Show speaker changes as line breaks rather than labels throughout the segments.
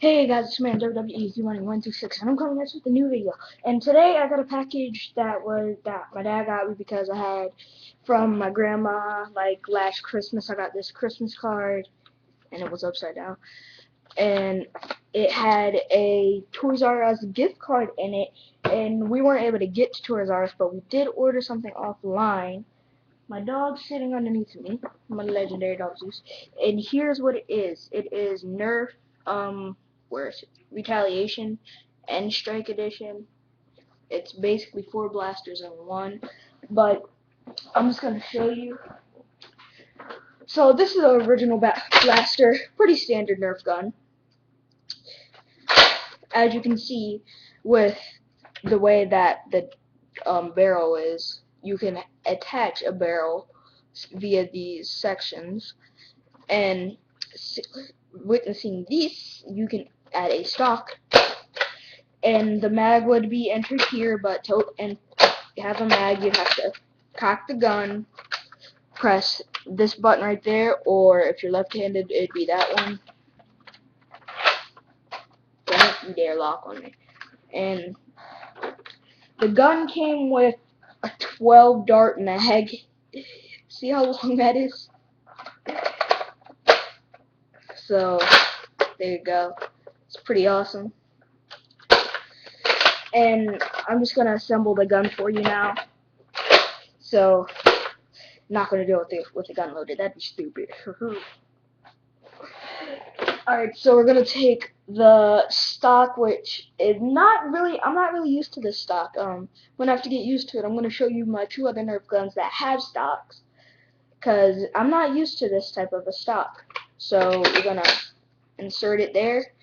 Hey guys, it's man WWE126 and I'm coming at you with a new video. And today I got a package that my dad got me because I had from my grandma like last Christmas. I got this Christmas card and it was upside down. And it had a Toys R Us gift card in it, and we weren't able to get to Toys R Us, but we did order something offline. My dog's sitting underneath me. My legendary dog Zeus. And here's what it is. It is Nerf, where is it? Retaliation and Strike Edition. It's basically 4 blasters in one. But I'm just gonna show you. So this is the original blaster, pretty standard Nerf gun. As you can see, with the way that the barrel is, you can attach a barrel via these sections, and witnessing this, you can add a stock, and the mag would be entered here, but to have a mag, you have to cock the gun, press this button right there, or if you're left-handed, it'd be that one. Don't you dare lock on me. And the gun came with a 12 dart mag. See how long that is? So, there you go. It's pretty awesome. And I'm just gonna assemble the gun for you now. So, not gonna do it with the gun loaded. That'd be stupid. Alright, so we're gonna take the stock, which is not really. I'm not really used to this stock. I'm gonna have to get used to it. I'm gonna show you my 2 other Nerf guns that have stocks, cause I'm not used to this type of a stock. So we're gonna insert it there,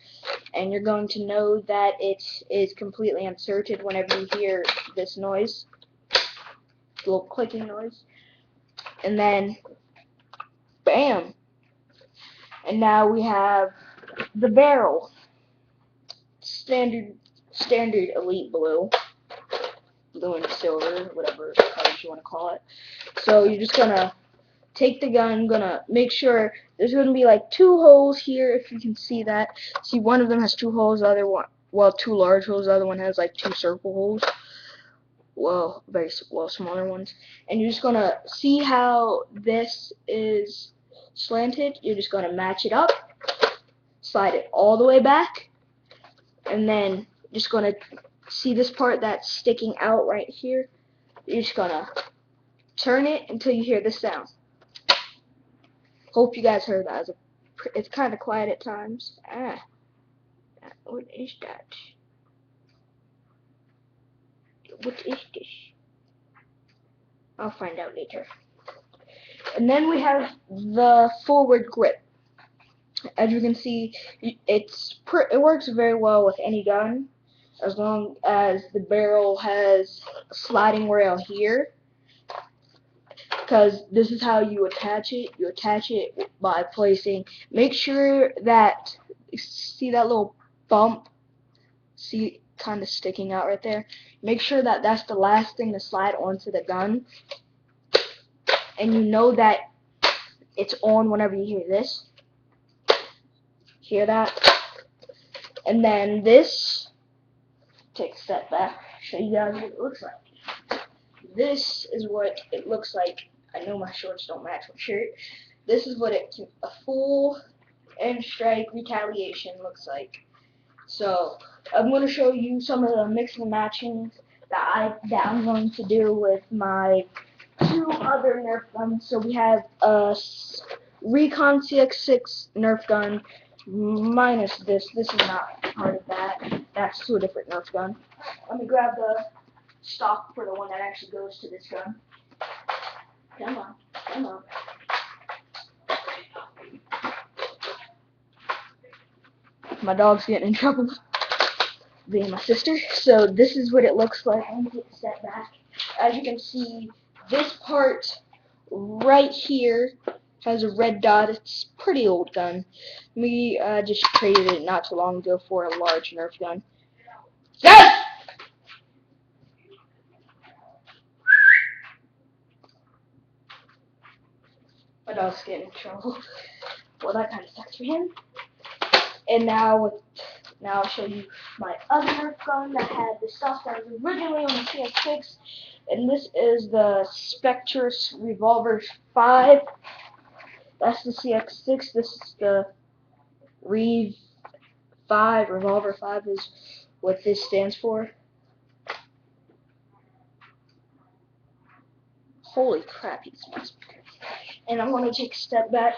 and you're going to know that it is completely inserted whenever you hear this noise, little clicking noise, and then bam, and now we have the barrel, standard elite blue and silver, whatever colors you want to call it. So you're just gonna take the gun, gonna make sure there's gonna be like 2 holes here, if you can see that. See, one of them has 2 holes, the other one, well, 2 large holes, the other one has like 2 circle holes. Well, smaller ones. And you're just gonna see how this is slanted. You're just gonna match it up, slide it all the way back, and then just gonna see this part that's sticking out right here. You're just gonna turn it until you hear this sound. Hope you guys heard that. It's kind of quiet at times. What is that? What is this? I'll find out later. And then we have the forward grip. As you can see, it works very well with any gun, as long as the barrel has a sliding rail here, because this is how you attach it. You attach it by make sure that, see that little bump, see, kind of sticking out right there, make sure that that's the last thing to slide onto the gun, and you know that it's on whenever you hear this. Hear that? And then this, take a step back, show you guys what it looks like. This is what it looks like. I know my shorts don't match my shirt. This is what a full end strike retaliation looks like. So I'm going to show you some of the mixing and matching that I'm going to do with my 2 other Nerf guns. So we have a Recon CX6 Nerf gun minus this. This is not part of that. That's to a different Nerf gun. Let me grab the stock for the one that actually goes to this gun. Come on, come on. My dog's getting in trouble, being my sister. So this is what it looks like. I'm gonna get a step back. As you can see, this part right here has a red dot. It's a pretty old gun. We just traded it not too long ago for a large Nerf gun. Yes! My dog's getting in trouble. Well, that kind of sucks for him. And now I'll show you my other Nerf gun that had the stock that was originally on the CS6, and this is the Spectrus Revolver 5. That's the CX6. This is the Rev 5. Revolver 5 is what this stands for. Holy crap, he smells. And I'm going to take a step back.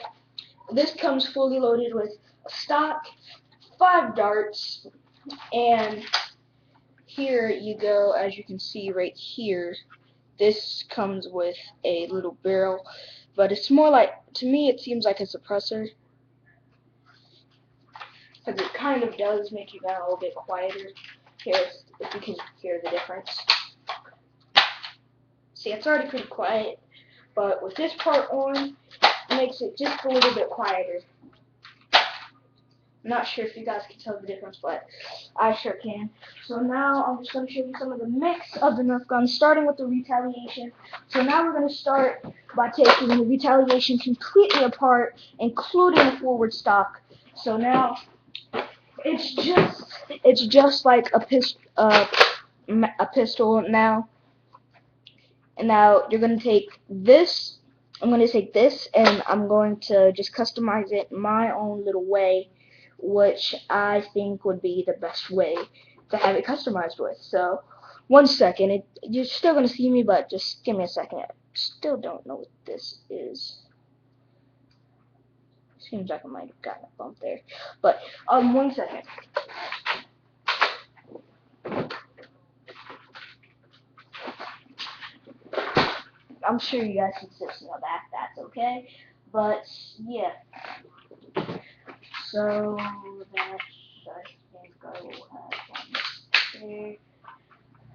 This comes fully loaded with a stock, 5 darts, and here you go, as you can see right here, this comes with a little barrel, but it's more like, to me it seems like a suppressor, because it kind of does make your gun a little bit quieter. Here, if you can hear the difference. See, it's already pretty quiet, but with this part on, it makes it just a little bit quieter. I'm not sure if you guys can tell the difference, but I sure can. So now I'm just going to show you some of the mix of the Nerf guns, starting with the Retaliation. So now we're going to start by taking the Retaliation completely apart, including the forward stock. So now it's just like a pistol now. And now you're going to take this. I'm going to take this, and I'm going to just customize it my own little way, which I think would be the best way to have it customized with. So, 1 second. You're still going to see me, but just give me a second. I still don't know what this is. Seems like I might have gotten a bump there. But, 1 second. I'm sure you guys can still see my back. That's okay. But, yeah. So that I think I will have one there.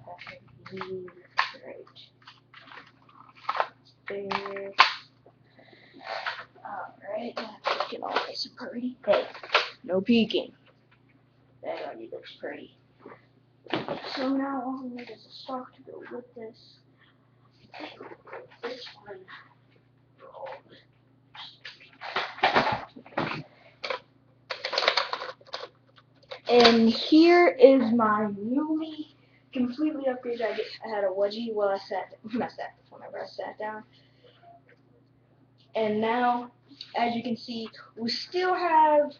That should be right there. Alright, that's looking all nice and pretty. Hey, no peeking. That already looks pretty. So now all we need is a stock to go with this. This one. And here is my newly completely upgraded. I had a wedgie while whenever I sat down. And now, as you can see, we still have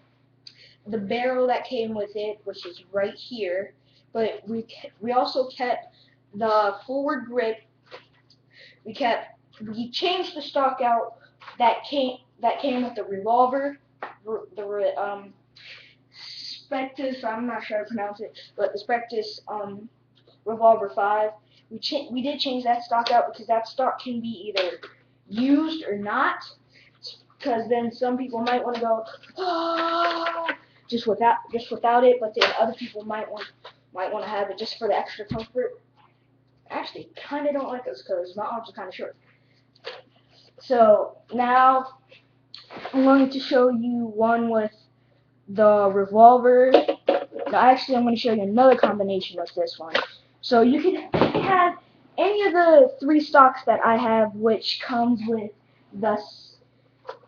the barrel that came with it, which is right here. But we also kept the forward grip. We changed the stock out that came with the revolver, the Spectrus, I'm not sure how to pronounce it, but the Spectrus Revolver 5. We did change that stock out because that stock can be either used or not. Because then some people might want to go, oh, just without it, but then other people might want to have it just for the extra comfort. Actually, kind of don't like this because my arms are kind of short. So now I'm going to show you one with the revolver. No, actually, I'm going to show you another combination with this one. So you can have any of the 3 stocks that I have, which comes with the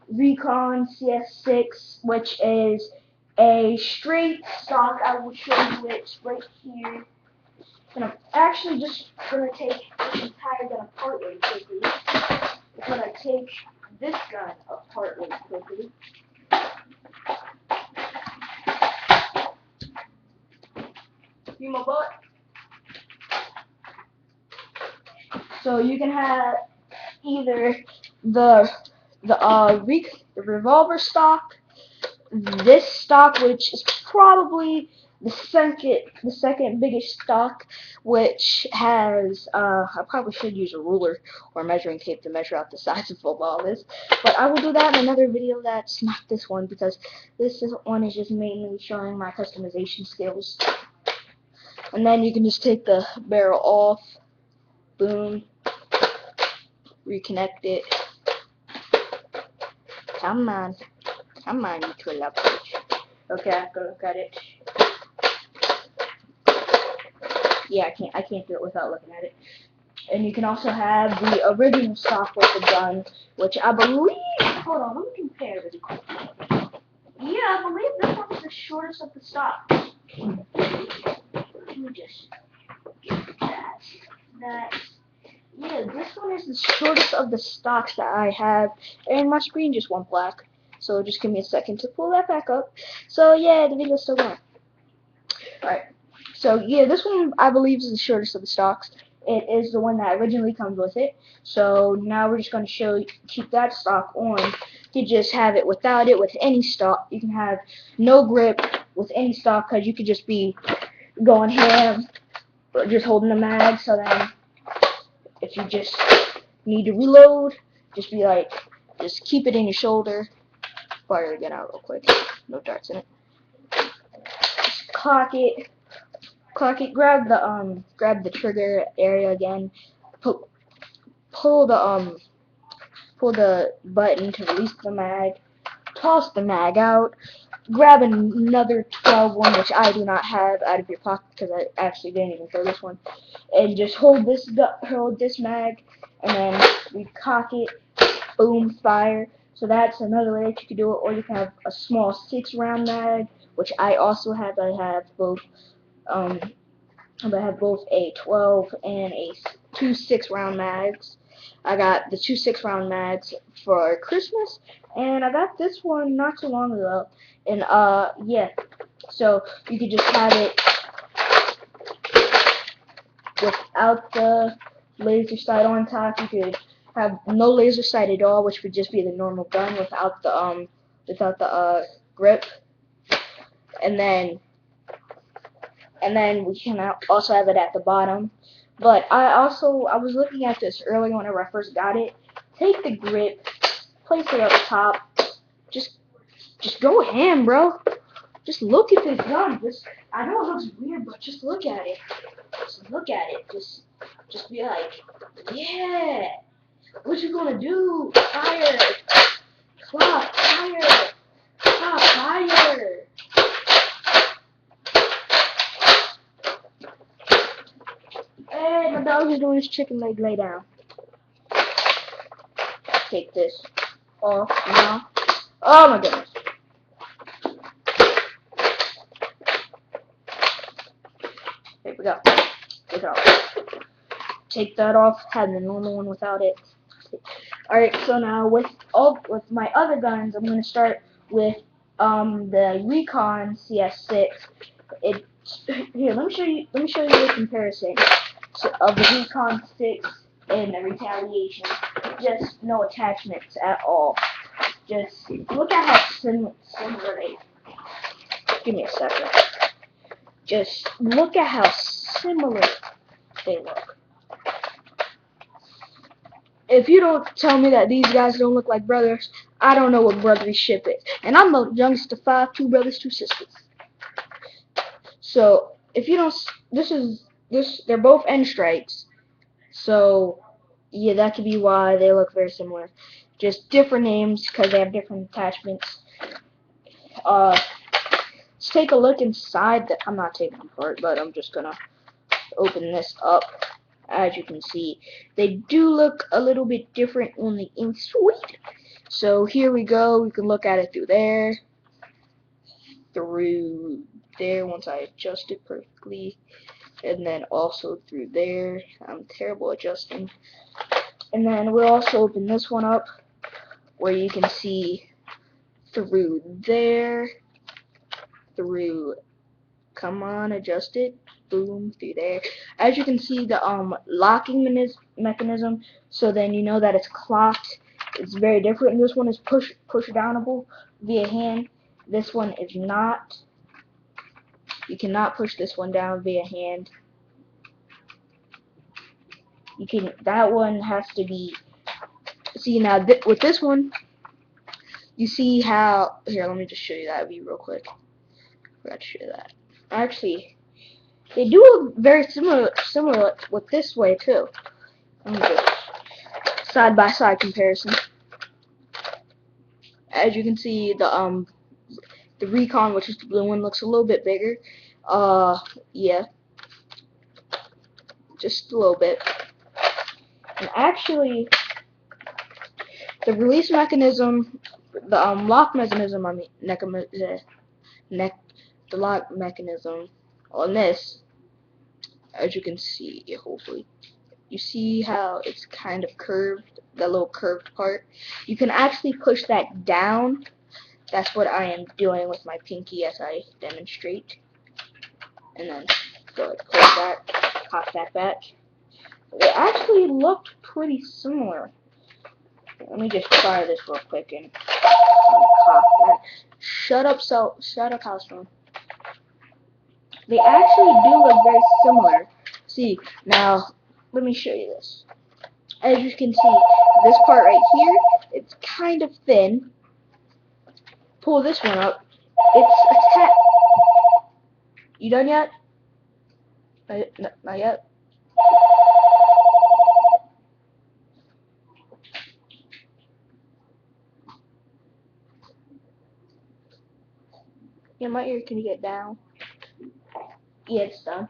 Recon CS6, which is a straight stock. I will show you it right here. And I'm actually just going to take this entire gun apart really quickly. I'm going to take this gun apart really quickly. You my butt. So you can have either the revolver stock, this stock, which is probably the second biggest stock, which has I probably should use a ruler or measuring tape to measure out the size of all this, but I will do that in another video that's not this one, because this one is just mainly showing my customization skills. And then you can just take the barrel off, boom, reconnect it. Come on, you two love bitch. Okay, I have to look at it. Yeah, I can't do it without looking at it. And you can also have the original stock with the gun, which I believe, hold on, let me compare really quick. Yeah, I believe this one's the shorter shortest of the stocks. Let me just get that. Yeah, this one is the shortest of the stocks that I have, and my screen just went black. So just give me a second to pull that back up. So yeah, the video's still going. Alright, so yeah, this one I believe is the shortest of the stocks. It is the one that originally comes with it. So now we're just going to keep that stock on. You can just have it without it with any stock. You can have no grip with any stock because you could just be going ham or just holding the mag. So then if you just need to reload, just be like, just keep it in your shoulder. Fire it again out real quick. No darts in it. Just cock it. Grab the trigger area again. Pull the button to release the mag. Toss the mag out. Grab another 12 one, which I do not have, out of your pocket because I actually didn't even throw this one. And just hold this mag, and then we cock it. Boom, fire. So that's another way that you can do it. Or you can have a small 6-round mag, which I also have. I have both. I have both a 12 and two 6-round mags. I got the two 6-round mags for Christmas, and I got this one not too long ago. And yeah, so you could just have it without the laser sight on top. You could have no laser sight at all, which would just be the normal gun without the grip. And then we can also have it at the bottom. But I was looking at this earlier whenever I first got it. Take the grip, place it up top. Just go ham, bro. Just look at this gun. I know it looks weird, but just look at it. Just look at it. Just be like, yeah. What you gonna do? Fire. Claw, fire. Claw, fire. Hey, my dog is doing his chicken leg lay down. Take this off now. Oh my goodness. Here we go. Take it off. Take that off. Have the normal one without it. Alright, so now with my other guns, I'm gonna start with the Recon CS6. Here, let me show you the comparison of the Recon 6 and the Retaliation. Just no attachments at all. Just look at how similar they are. Give me a second. Just look at how similar they look. If you don't tell me that these guys don't look like brothers, I don't know what brothership is. And I'm the youngest of 5, 2 brothers, 2 sisters. So if you don't, they're both end strikes. So yeah, that could be why they look very similar. Just different names because they have different attachments. Let's take a look inside. I'm not taking them apart, but I'm just gonna open this up. As you can see, they do look a little bit different on the inside. So here we go. We can look at it through there, once I adjust it perfectly, and then also through there. I'm terrible adjusting. And then we'll also open this one up where you can see through there, come on, adjust it, boom, through there. As you can see, the locking mechanism, so then you know that it's clocked. It's very different. This one is push downable via hand. This one is not. You cannot push this one down via hand. That one has to be. See now with this one, you see how. Here, let me just show you that view real quick. Forgot to show you that. Actually, they do look very similar with this way too. Let me just side by side comparison. As you can see, the Recon, which is the blue one, looks a little bit bigger. Yeah, just a little bit. And actually, the release mechanism, the lock mechanism, the lock mechanism on this, as you can see, hopefully, you see how it's kind of curved, the little curved part. You can actually push that down. That's what I am doing with my pinky as I demonstrate. And then go like close that, pop that back. They actually looked pretty similar. Let me just try this real quick and pop that. Shut up, house phone. They actually do look very similar. See, now let me show you this. As you can see, this part right here, it's kind of thin. Pull this one up. It's attached. You done yet? Not yet. Yeah, my ear, can you get down? Yeah, it's done.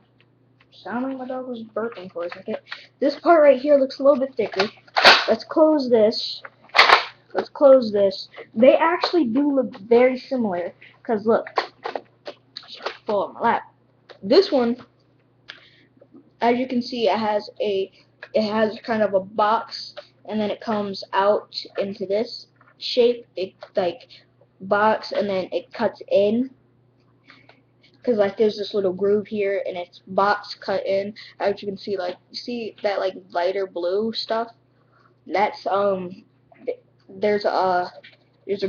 Sounded like my dog was burping for a second. This part right here looks a little bit thicker. Let's close this. Let's close this. They actually do look very similar. Cause look, fall on my lap. This one, as you can see, it has kind of a box, and then it comes out into this shape. It like box, and then it cuts in. Cause like there's this little groove here, and it's box cut in. As you can see, like you see that like lighter blue stuff. That's there's a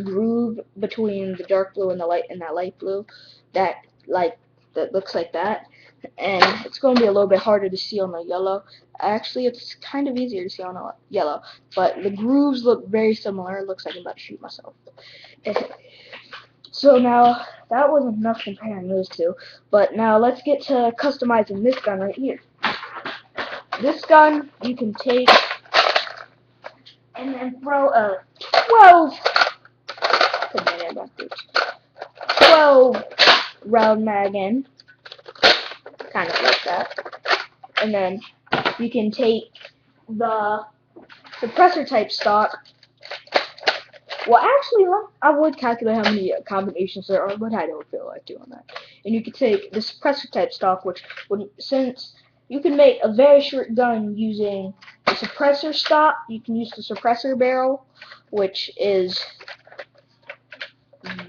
groove between the dark blue and that light blue that looks like that, and it's going to be a little bit harder to see on the yellow. Actually, it's kind of easier to see on the yellow, but the grooves look very similar. It looks like I'm about to shoot myself. So now that was enough comparing those two, but now let's get to customizing this gun right here. This gun you can take and then throw a 12 round mag in, kind of like that, and then you can take the suppressor type stock. Well, actually, I would calculate how many combinations there are, but I don't feel like doing that. And you could take the suppressor type stock, which since you can make a very short gun using the suppressor stock, you can use the suppressor barrel, which is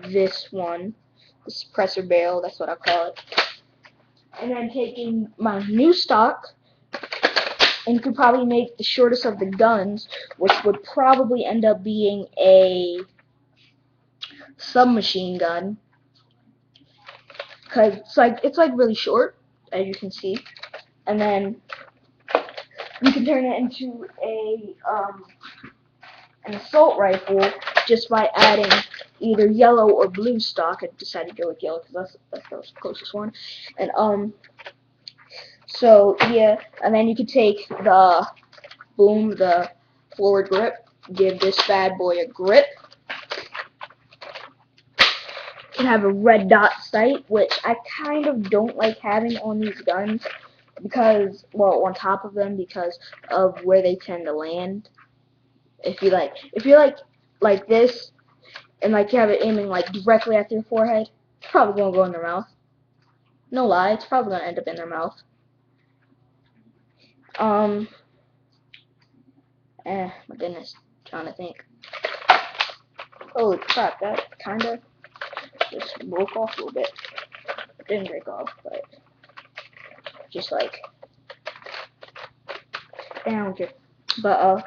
this one, the suppressor barrel, that's what I call it. And then taking my new stock, and you could probably make the shortest of the guns, which would probably end up being a submachine gun, because it's like really short, as you can see. And then you can turn it into an assault rifle just by adding either yellow or blue stock. I decided to go with yellow because that's the closest one. And so yeah, and then you could take the forward grip, give this bad boy a grip. You can have a red dot sight, which I kind of don't like having on these guns because, well, on top of them, because of where they tend to land. If you like this, and like you have it aiming like directly at their forehead, it's probably gonna go in their mouth. No lie, it's probably gonna end up in their mouth. My goodness, trying to think. Holy crap, that kinda just broke off a little bit. It didn't break off, but just like down here. But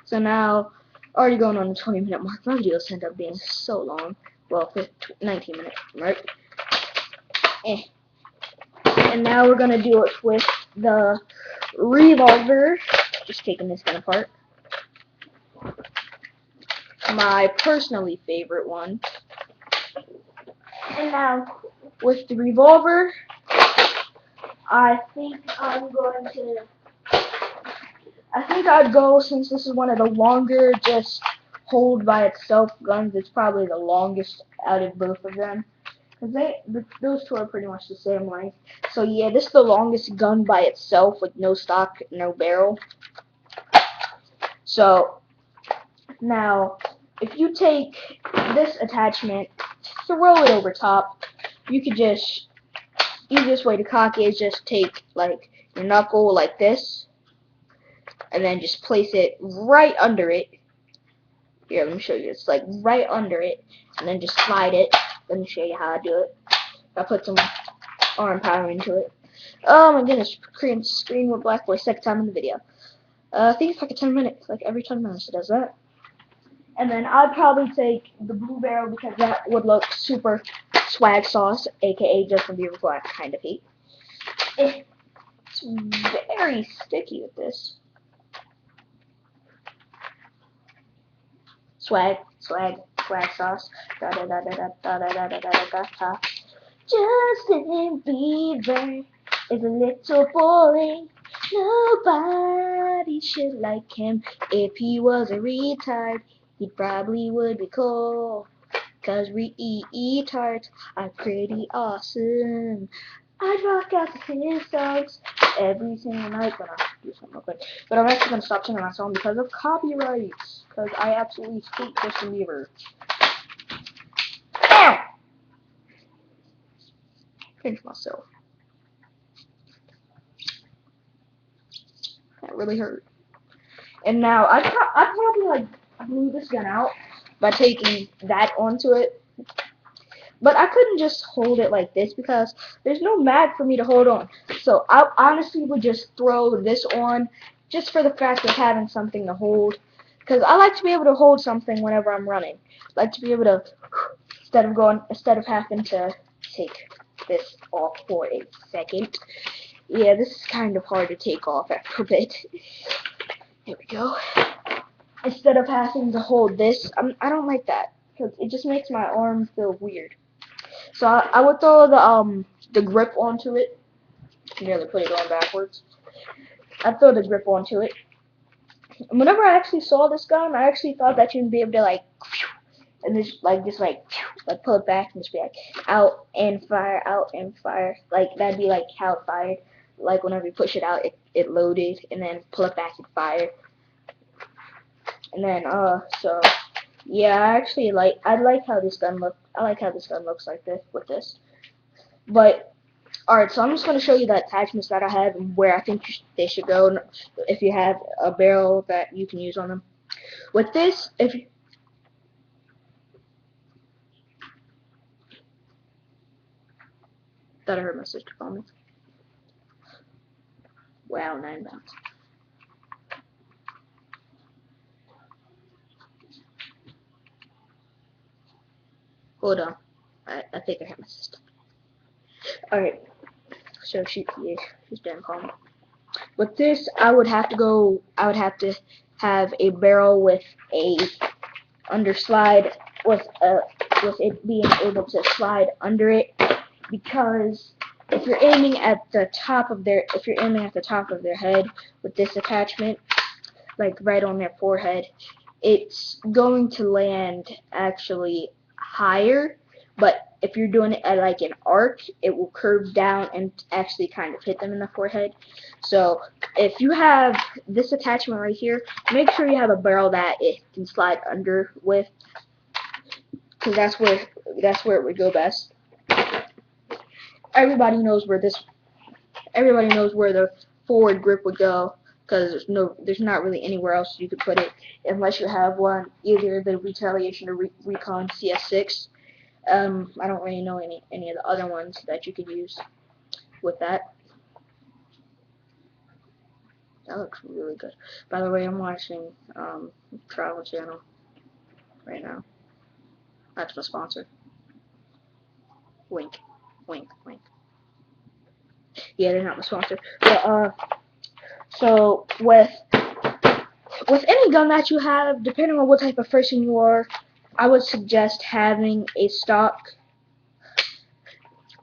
so now already going on the 20-minute mark. My videos end up being so long. Well, 19 minutes, right? And now we're gonna do it with the revolver. Just taking this gun apart. My personally favorite one. And now with the revolver, I think I'd go, since this is one of the longer just hold by itself guns. It's probably the longest out of both of them. Because those two are pretty much the same length. So yeah, this is the longest gun by itself with no stock, no barrel. So now, if you take this attachment, throw it over top, you could just, easiest way to cock it is just take like your knuckle like this, and then just place it right under it. Here, let me show you. It's like right under it, and then just slide it. Let me show you how I do it. I put some arm power into it. Oh my goodness, screen went black for a second time in the video. I think it's like a 10 minutes, like every 10 minutes it does that. And then I'd probably take the blue barrel because that would look super swag sauce, aka Justin Bieber, who I kind of hate. It's very sticky with this. Swag sauce. Da da da da da da da da da da da. Justin Bieber is a little boring. Nobody should like him. If he was a retard, he probably would be cool. 'Cause retards are pretty awesome. I'd rock out to his songs every single night. But I'll do something real quick. But I'm actually gonna stop singing that song because of copyrights. Because I absolutely hate Justin Bieber. Ow! Pinch myself. That really hurt. And now I probably like blew this gun out by taking that onto it. But I couldn't just hold it like this because there's no mag for me to hold on. So I honestly would just throw this on just for the fact of having something to hold. Because I like to be able to hold something whenever I'm running. I like to be able to, instead of having to take this off for a second. Yeah, this is kind of hard to take off after a bit. There we go. Instead of having to hold this, I don't like that because it just makes my arm feel weird. So I would throw the grip onto it. Nearly put it on backwards. I'd throw the grip onto it. And whenever I actually saw this gun, I actually thought that you'd be able to like, and just pull it back and just be like out and fire. Like that'd be like how it fired. Like whenever you push it out, it loaded, and then pull it back and fire. And then so yeah, I like how this gun looks. I like how this gun looks like this with this. But alright, so I'm just going to show you the attachments that I have and where I think they should go if you have a barrel that you can use on them. With this, if you... Thought I heard my sister call me. Wow, 9 pounds. Hold on. I think I heard my sister. Alright. So she's done calling. With this, I would have to have a barrel with a underslide with it being able to slide under it, because if you're aiming at the top of their head with this attachment, like right on their forehead, it's going to land actually higher. But if you're doing it at like an arc, it will curve down and actually kind of hit them in the forehead. So if you have this attachment right here, make sure you have a barrel that it can slide under with, because that's where it would go best. Everybody knows where the forward grip would go, because there's not really anywhere else you could put it unless you have one, either the Retaliation or Recon CS6. I don't really know any of the other ones that you could use with that. That looks really good. By the way, I'm watching Travel Channel right now. That's my sponsor. Wink, wink, wink. Yeah, they're not my sponsor. But so with any gun that you have, depending on what type of person you are, I would suggest having a stock.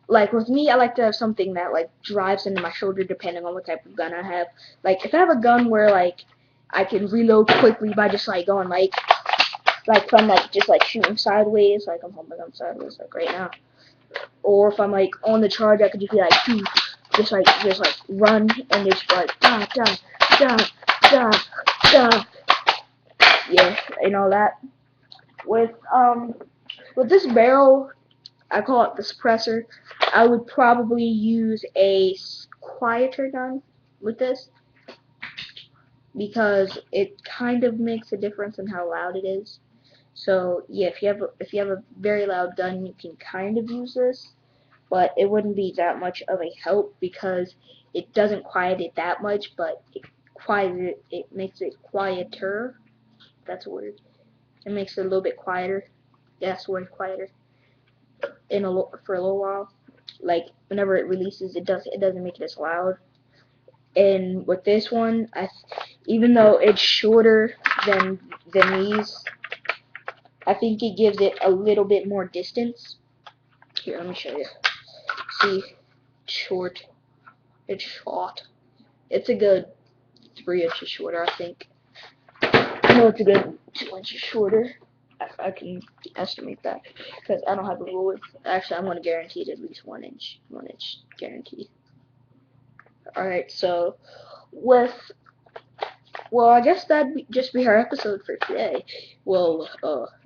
Like with me, I like to have something that like drives into my shoulder, depending on what type of gun I have. Like if I have a gun where like I can reload quickly by just like going like from like just like shooting sideways, like I'm holding my gun sideways like right now. Or if I'm like on the charge, I could just be like just like run and just like da da da da da. Yeah, and all that. With this barrel, I call it the suppressor. I would probably use a quieter gun with this because it kind of makes a difference in how loud it is. So yeah, if you have a very loud gun, you can kind of use this, but it wouldn't be that much of a help because it doesn't quiet it that much, but it makes it quieter. That's a word. It makes it a little bit quieter. Yeah, that's the word, quieter. For a little while, like whenever it releases, it doesn't make it as loud. And with this one, even though it's shorter than these, I think it gives it a little bit more distance. Here, let me show you. See, short. It's short. It's a good 3 inches shorter, I think. I know it's a good 2 inches shorter. I can estimate that because I don't have a ruler. Actually, I'm going to guarantee it at least 1 inch. 1 inch guaranteed. Alright, so well, I guess that'd just be our episode for today. Well,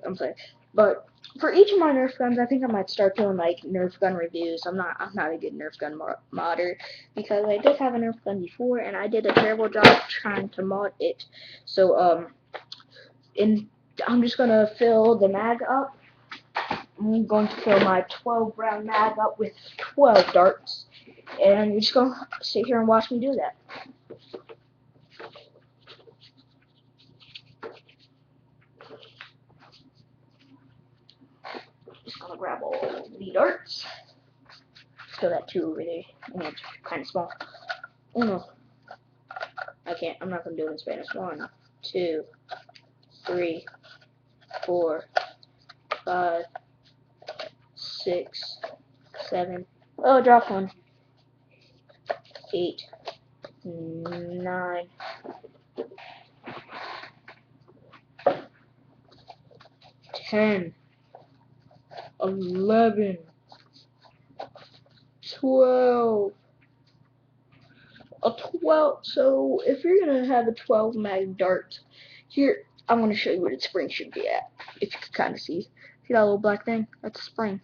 I'm sorry, but for each of my Nerf guns, I think I might start doing like Nerf gun reviews. I'm not a good Nerf gun modder because I did have a Nerf gun before, and I did a terrible job trying to mod it. So I'm just gonna fill the mag up. I'm going to fill my 12 round mag up with 12 darts, and you're just gonna sit here and watch me do that. Just gonna grab all the darts. Throw that 2 over there. Oh, it's kind of small. Oh no. I'm not gonna do it in Spanish. 1, 2, 3, 4, 5, 6, 7. Oh, drop 1. 8, 9, 10, 11, 12. A 12. So if you're gonna have a 12 mag dart, here I'm gonna show you where the spring should be at. If you can kind of see that little black thing? That's a spring.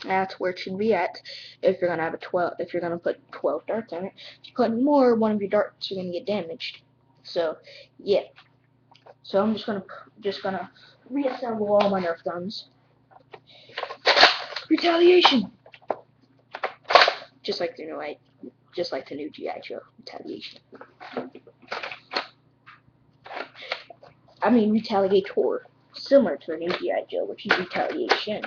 That's where it should be at. If you're gonna have a 12, if you're gonna put 12 darts on it. If you put more, one of your darts are gonna get damaged. So yeah. So I'm just gonna reassemble all my Nerf guns. Retaliation. Just like the new GI Joe Retaliation. I mean Retaliator, similar to the new GI Joe, which is Retaliation.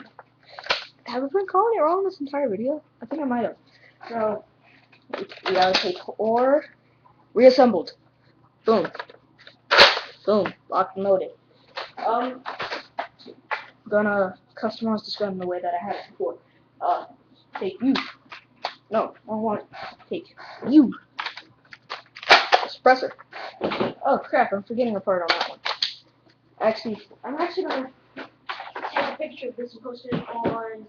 Have I been calling it wrong this entire video? I think I might have. So Retaliator, reassembled. Boom, boom, locked and loaded. Gonna customize this gun the way that I had it before. Take you. No, I don't want it. Take you. Suppressor. Oh crap, I'm forgetting a part on that one. I'm actually gonna take a picture of this and post it on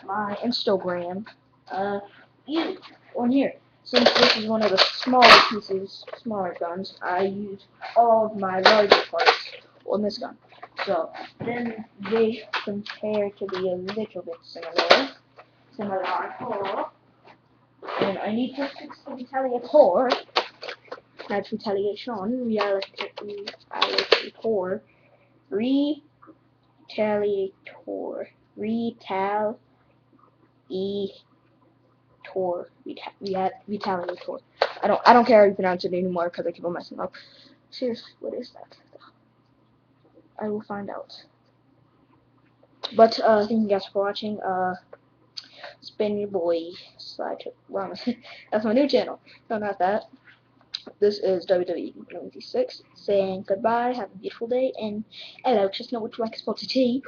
my Instagram. On here. Since this is one of the smaller guns, I use all of my larger parts on this gun. So then they compare to be a little bit similar. And I need to fix the Retaliator. That's Retaliation. Retaliator. Retaliator. I don't care how you pronounce it anymore because I keep on messing up. Seriously, what is that? I will find out. But thank you guys for watching. It's been your boy That's my new channel. No, not that. This is WWE96 saying goodbye, have a beautiful day, and hello, just know what you like is supposed to tea.